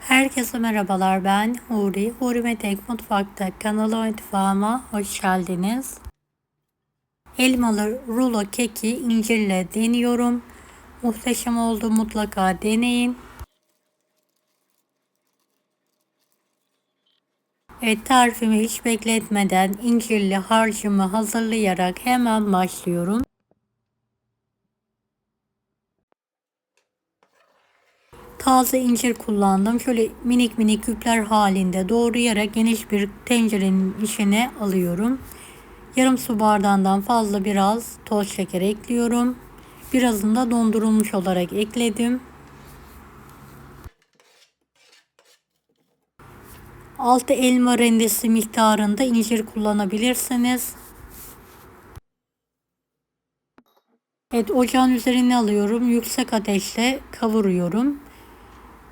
Herkese merhabalar, ben Huri. Huri ve Tek Mutfak'ta kanalı ve mutfağıma hoş geldiniz. Elmalı rulo keki incirle deniyorum. Muhteşem oldu, mutlaka deneyin. Evet, tarifimi hiç bekletmeden incirli harcımı hazırlayarak hemen başlıyorum. Taze incir kullandım. Şöyle minik minik küpler halinde doğrayarak geniş bir tencerenin içine alıyorum. Yarım su bardağından fazla biraz toz şeker ekliyorum. Birazını da dondurulmuş olarak ekledim. 6 elma rendesi miktarında incir kullanabilirsiniz. Evet, ocağın üzerine alıyorum. Yüksek ateşte kavuruyorum.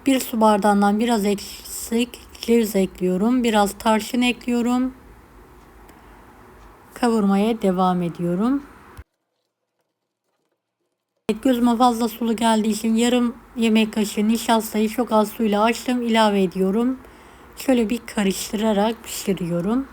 Bir su bardağından biraz eksik ceviz ekliyorum. Biraz tarçın ekliyorum. Kavurmaya devam ediyorum. Evet, gözüme fazla sulu geldiği için yarım yemek kaşığı nişastayı çok az suyla açtım, ilave ediyorum. Şöyle bir karıştırarak pişiriyorum.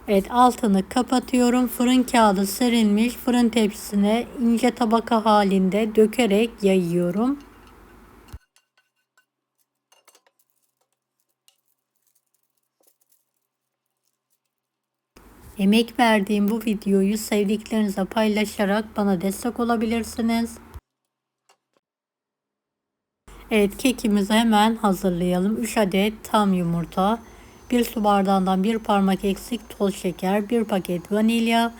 Evet, altını kapatıyorum. Fırın kağıdı serilmiş fırın tepsisine ince tabaka halinde dökerek yayıyorum. Emek verdiğim bu videoyu sevdiklerinize paylaşarak bana destek olabilirsiniz. Evet, kekimizi hemen hazırlayalım. 3 adet tam yumurta, 1 su bardağından 1 parmak eksik toz şeker, 1 paket vanilya.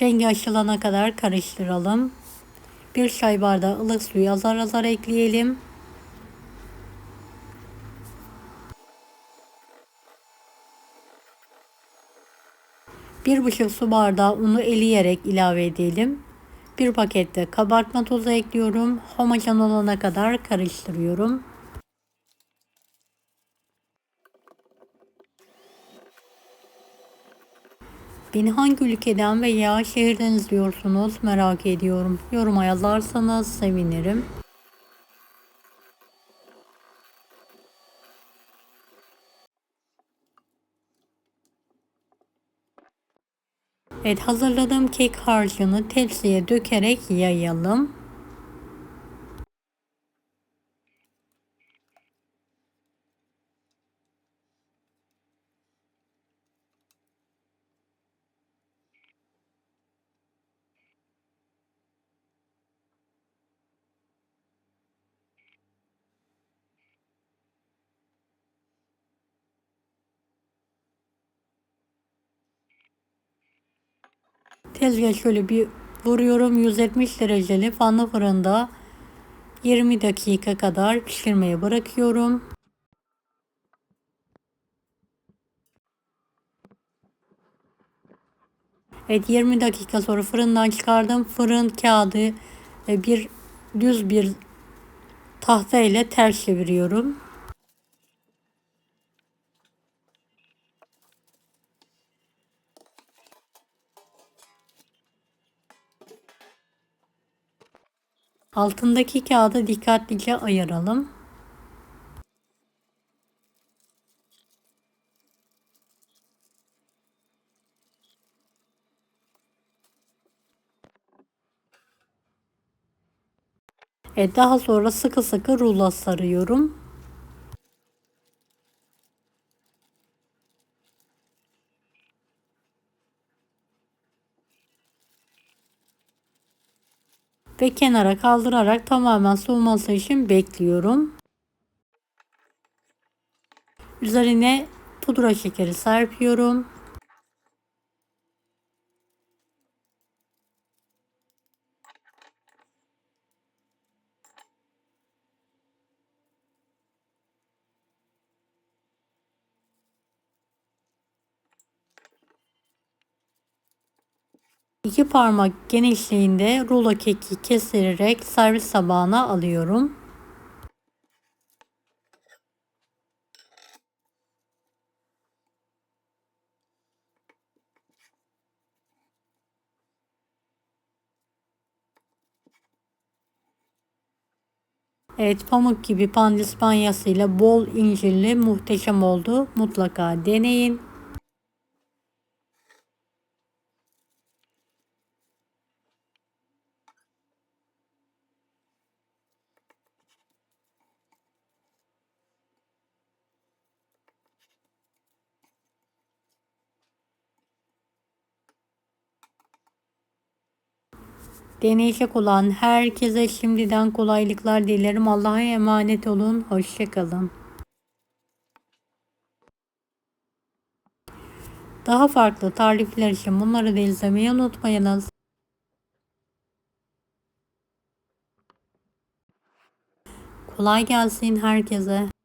Rengi açılana kadar karıştıralım. 1 çay bardağı ılık suyu azar azar ekleyelim. 1,5 su bardağı unu eleyerek ilave edelim. 1 pakette kabartma tozu ekliyorum. Homojen olana kadar karıştırıyorum. Beni hangi ülkeden veya şehirden izliyorsunuz merak ediyorum. Yoruma yazarsanız sevinirim. Evet, hazırladığım kek harcını tepsiye dökerek yayalım. Tezgah şöyle bir vuruyorum. 170 dereceli fanlı fırında 20 dakika kadar pişirmeye bırakıyorum. Evet, 20 dakika sonra fırından çıkardım. Fırın kağıdı ve düz bir tahta ile ters çeviriyorum. Altındaki kağıdı dikkatlice ayıralım. Daha sonra sıkı sıkı rulo sarıyorum. Ve kenara kaldırarak tamamen soğuması için bekliyorum. Üzerine pudra şekeri serpiyorum. İki parmak genişliğinde rulo keki keserek servis tabağına alıyorum. Evet, pamuk gibi pandispanyasıyla bol incirli muhteşem oldu. Mutlaka deneyin. Deneyecek olan herkese şimdiden kolaylıklar dilerim. Allah'a emanet olun. Hoşça kalın. Daha farklı tarifler için bunları da izlemeyi unutmayınız. Kolay gelsin herkese.